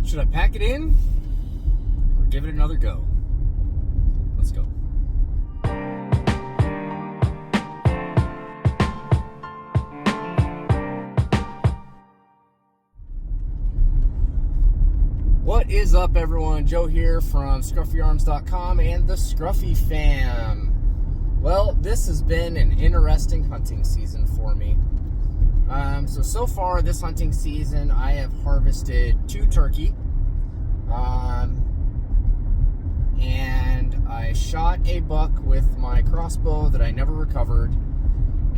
Should I pack it in or give it another go? Let's go. What is up, everyone? Joe here from ScruffyArms.com and the Scruffy Fam. Well, this has been an interesting hunting season for me. So far this hunting season, I have harvested 2 turkey. And I shot a buck with my crossbow that I never recovered.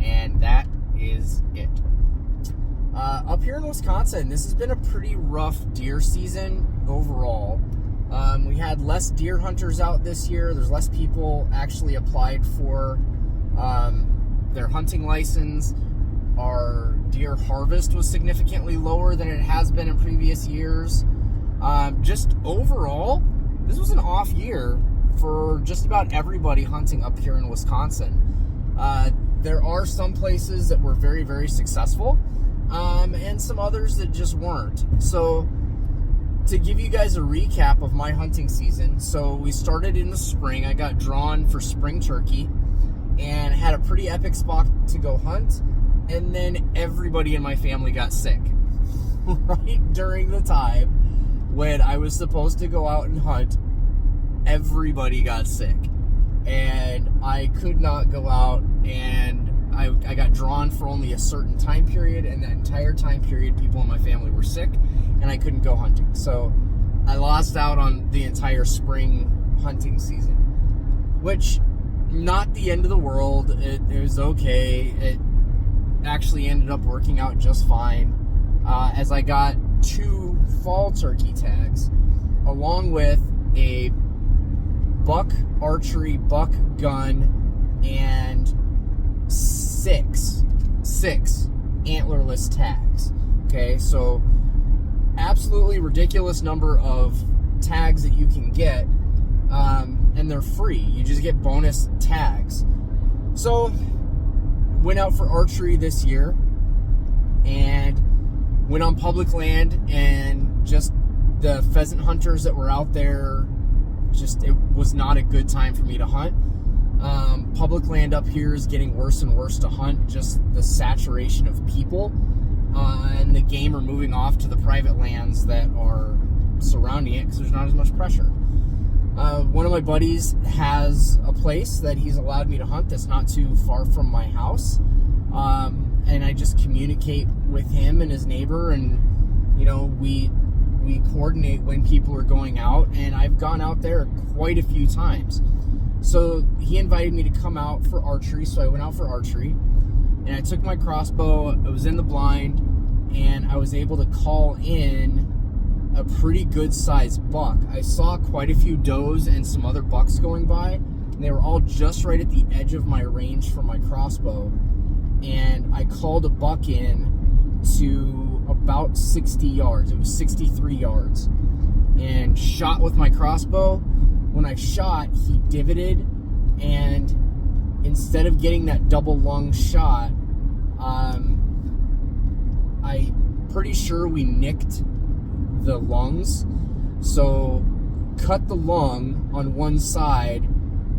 And that is it. Up here in Wisconsin, this has been a pretty rough deer season overall. We had less deer hunters out this year. There's less people actually applied for their hunting license. Our deer harvest was significantly lower than it has been in previous years. Just overall, this was an off year for just about everybody hunting up here in Wisconsin. There are some places that were very, very successful, and some others that just weren't. So to give you guys a recap of my hunting season, so we started in the spring. I got drawn for spring turkey and had a pretty epic spot to go hunt, and then everybody in my family got sick right during the time when I was supposed to go out and hunt. Everybody got sick and I could not go out, and I got drawn for only a certain time period, and that entire time period people in my family were sick and I couldn't go hunting. So I lost out on the entire spring hunting season, which not the end of the world. It was okay. It actually ended up working out just fine, as I got 2 fall turkey tags along with a buck archery, buck gun, and 6 antlerless tags. Okay, so absolutely ridiculous number of tags that you can get, and they're free. You just get bonus tags. So went out for archery this year and went on public land, and just the pheasant hunters that were out there, just it was not a good time for me to hunt. Public land up here is getting worse and worse to hunt. Just the saturation of people, and the game are moving off to the private lands that are surrounding it because there's not as much pressure. One of my buddies has a place that he's allowed me to hunt that's not too far from my house, and I just communicate with him and his neighbor, and we coordinate when people are going out, and I've gone out there quite a few times. So he invited me to come out for archery, so I went out for archery, and I took my crossbow. I was in the blind, and I was able to call in a pretty good sized buck. I saw quite a few does and some other bucks going by, and they were all just right at the edge of my range for my crossbow, and I called a buck in to about 60 yards. It was 63 yards, and shot with my crossbow. When I shot, he divoted, and instead of getting that double lung shot, I'm pretty sure we nicked the lungs. So cut the lung on one side,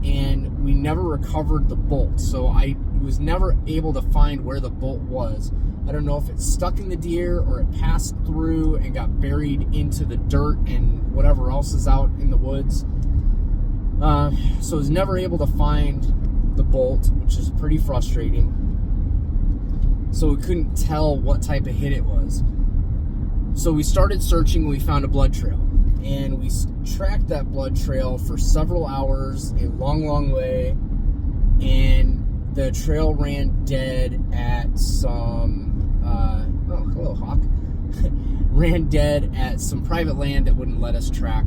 and we never recovered the bolt. So I was never able to find where the bolt was. I don't know if it stuck in the deer or it passed through and got buried into the dirt and whatever else is out in the woods. So I was never able to find the bolt, which is pretty frustrating. So we couldn't tell what type of hit it was. So we started searching. We found a blood trail, and we tracked that blood trail for several hours, a long, long way, and the trail ran dead at some oh, hello, hawk. Ran dead at some private land that wouldn't let us track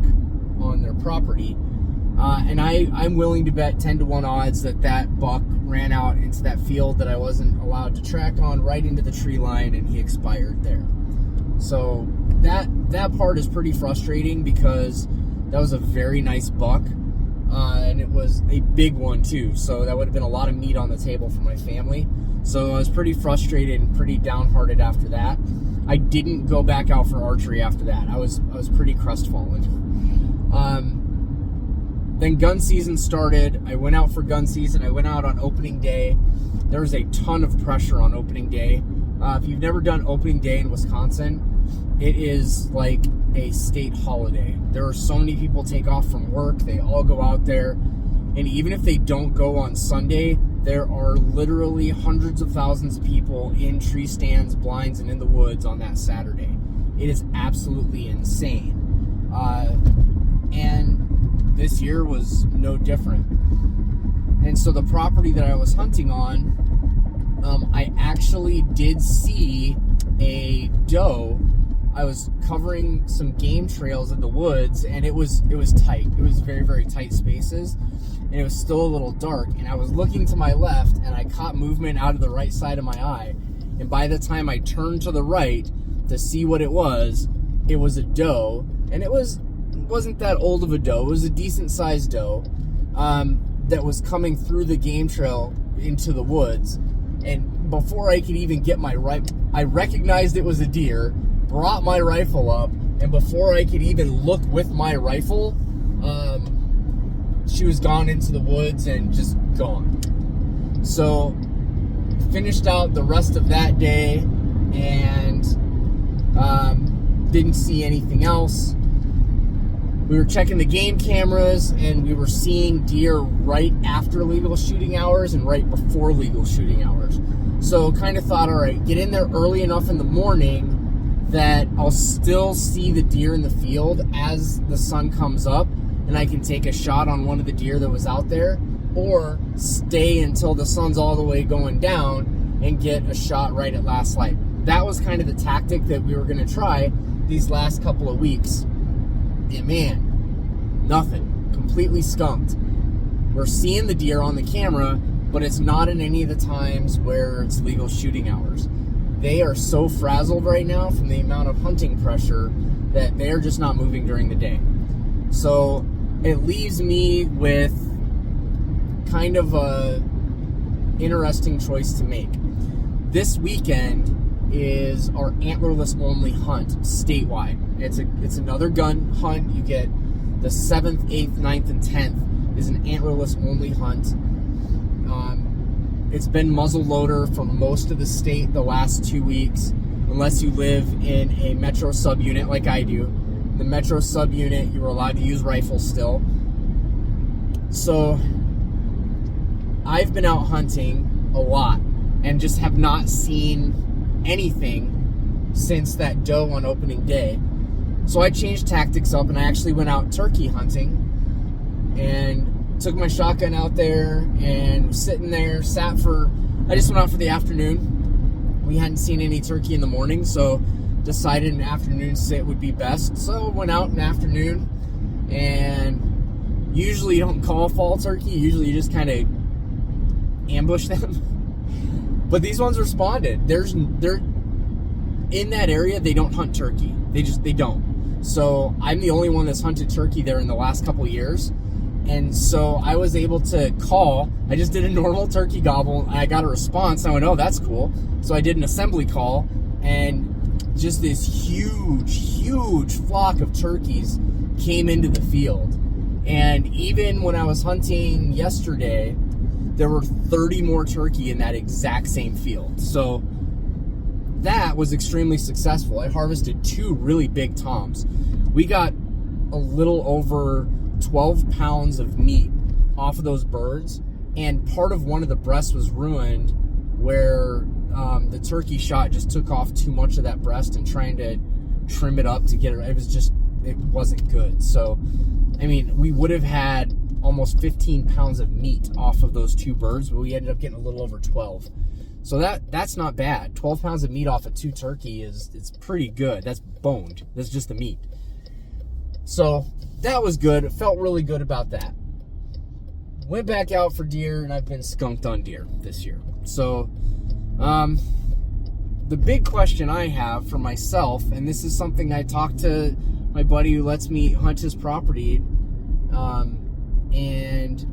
on their property. And I'm willing to bet 10 to 1 odds that buck ran out into that field that I wasn't allowed to track on, right into the tree line, and he expired there. So that part is pretty frustrating because that was a very nice buck, and it was a big one too. So that would have been a lot of meat on the table for my family. So I was pretty frustrated and pretty downhearted after that. I didn't go back out for archery after that. I was pretty crestfallen. Then gun season started. I went out for gun season. I went out on opening day. There was a ton of pressure on opening day. If you've never done opening day in Wisconsin, it is like a state holiday. There are so many people take off from work. They all go out there. And even if they don't go on Sunday, there are literally hundreds of thousands of people in tree stands, blinds, and in the woods on that Saturday. It is absolutely insane. And this year was no different. And so the property that I was hunting on, I actually did see a doe. I was covering some game trails in the woods, and it was tight. It was very, very tight spaces, and it was still a little dark. And I was looking to my left, and I caught movement out of the right side of my eye. And by the time I turned to the right to see what it was a doe, and it wasn't that old of a doe. It was a decent sized doe that was coming through the game trail into the woods. And before I could even get my rifle, I recognized it was a deer, brought my rifle up, and before I could even look with my rifle, she was gone into the woods and just gone. So finished out the rest of that day and didn't see anything else. We were checking the game cameras, and we were seeing deer right after legal shooting hours and right before legal shooting hours. So kind of thought, all right, get in there early enough in the morning that I'll still see the deer in the field as the sun comes up, and I can take a shot on one of the deer that was out there, or stay until the sun's all the way going down and get a shot right at last light. That was kind of the tactic that we were going to try these last couple of weeks. And man, nothing. Completely skunked. We're seeing the deer on the camera, but it's not in any of the times where it's legal shooting hours. They are so frazzled right now from the amount of hunting pressure that they're just not moving during the day. So it leaves me with kind of a interesting choice to make. This weekend is our antlerless only hunt statewide. It's another gun hunt. You get the 7th, 8th, 9th, and 10th is an antlerless only hunt. It's been muzzle loader for most of the state the last 2 weeks, unless you live in a metro subunit like I do. The metro subunit, you were allowed to use rifles still. So I've been out hunting a lot and just have not seen anything since that doe on opening day. So I changed tactics up, and I actually went out turkey hunting and took my shotgun out there and was sitting there, I just went out for the afternoon. We hadn't seen any turkey in the morning, so decided an afternoon sit would be best. So went out in the afternoon, and usually you don't call fall turkey. Usually you just kind of ambush them. But these ones responded. They're in that area. They don't hunt turkey. They don't. So I'm the only one that's hunted turkey there in the last couple years. And so I was able to call. I just did a normal turkey gobble, and I got a response. I went, oh, that's cool. So I did an assembly call, and just this huge flock of turkeys came into the field. And even when I was hunting yesterday, there were 30 more turkey in that exact same field. So that was extremely successful. I harvested 2 really big toms. We got a little over 12 pounds of meat off of those birds, and part of one of the breasts was ruined where the turkey shot just took off too much of that breast, and trying to trim it up to get it wasn't good. So I mean, we would have had almost 15 pounds of meat off of those 2 birds, but we ended up getting a little over 12. So that's not bad. 12 pounds of meat off of 2 turkey it's pretty good. That's boned. That's just the meat. So that was good. Felt really good about that. Went back out for deer, and I've been skunked on deer this year. So the big question I have for myself, and this is something I talked to my buddy who lets me hunt his property, and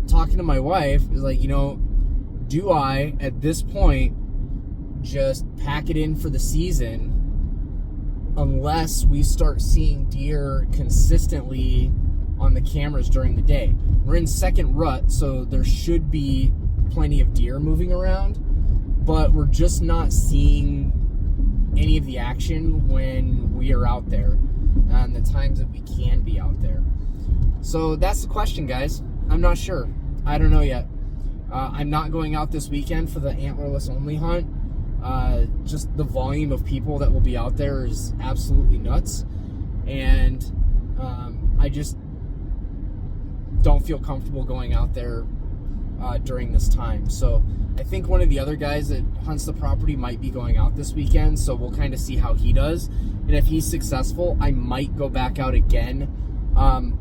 talking to my wife, is like, do I, at this point, just pack it in for the season unless we start seeing deer consistently on the cameras during the day. We're in second rut, so there should be plenty of deer moving around, but we're just not seeing any of the action when we are out there and the times that we can be out there. So that's the question, guys. I'm not sure. I don't know yet. I'm not going out this weekend for the antlerless only hunt. Just the volume of people that will be out there is absolutely nuts, and I just don't feel comfortable going out there during this time. So I think one of the other guys that hunts the property might be going out this weekend, so we'll kind of see how he does, and if he's successful, I might go back out again.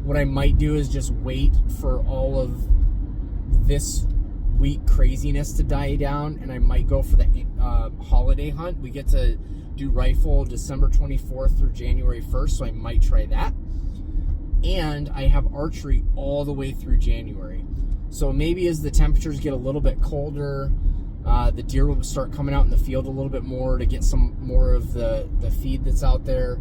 What I might do is just wait for all of this week craziness to die down, and I might go for the holiday hunt. We get to do rifle December 24th through January 1st, so I might try that. And I have archery all the way through January. So maybe as the temperatures get a little bit colder, the deer will start coming out in the field a little bit more to get some more of the feed that's out there.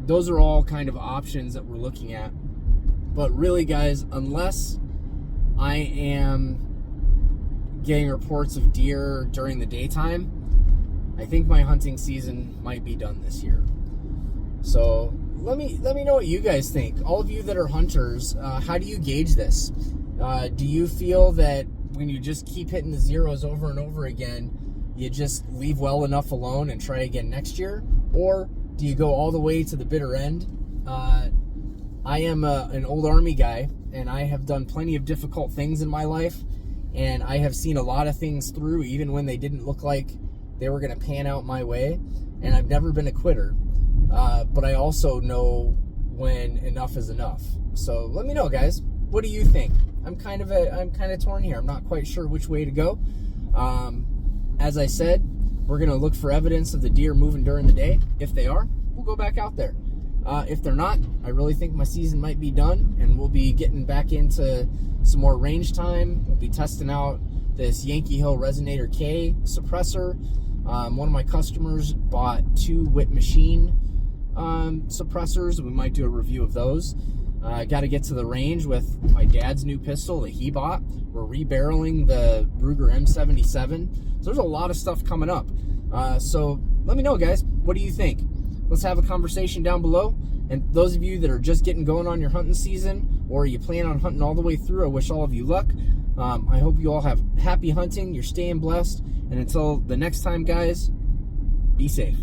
Those are all kind of options that we're looking at. But really, guys, unless I am getting reports of deer during the daytime, I think my hunting season might be done this year. So let me know what you guys think. All of you that are hunters, how do you gauge this? Do you feel that when you just keep hitting the zeros over and over again, you just leave well enough alone and try again next year? Or do you go all the way to the bitter end? I am an old Army guy, and I have done plenty of difficult things in my life, and I have seen a lot of things through, even when they didn't look like they were going to pan out my way, and I've never been a quitter. But I also know when enough is enough. So let me know, guys. What do you think? I'm kind of torn here. I'm not quite sure which way to go. As I said, we're going to look for evidence of the deer moving during the day. If they are, we'll go back out there. If they're not, I really think my season might be done, and we'll be getting back into some more range time. We'll be testing out this Yankee Hill Resonator K suppressor. One of my customers bought 2 Whip Machine suppressors. We might do a review of those. Got to get to the range with my dad's new pistol that he bought. We're rebarreling the Ruger M77. So there's a lot of stuff coming up. So let me know, guys. What do you think? Let's have a conversation down below. And those of you that are just getting going on your hunting season, or you plan on hunting all the way through, I wish all of you luck. I hope you all have happy hunting. You're staying blessed. And until the next time, guys, be safe.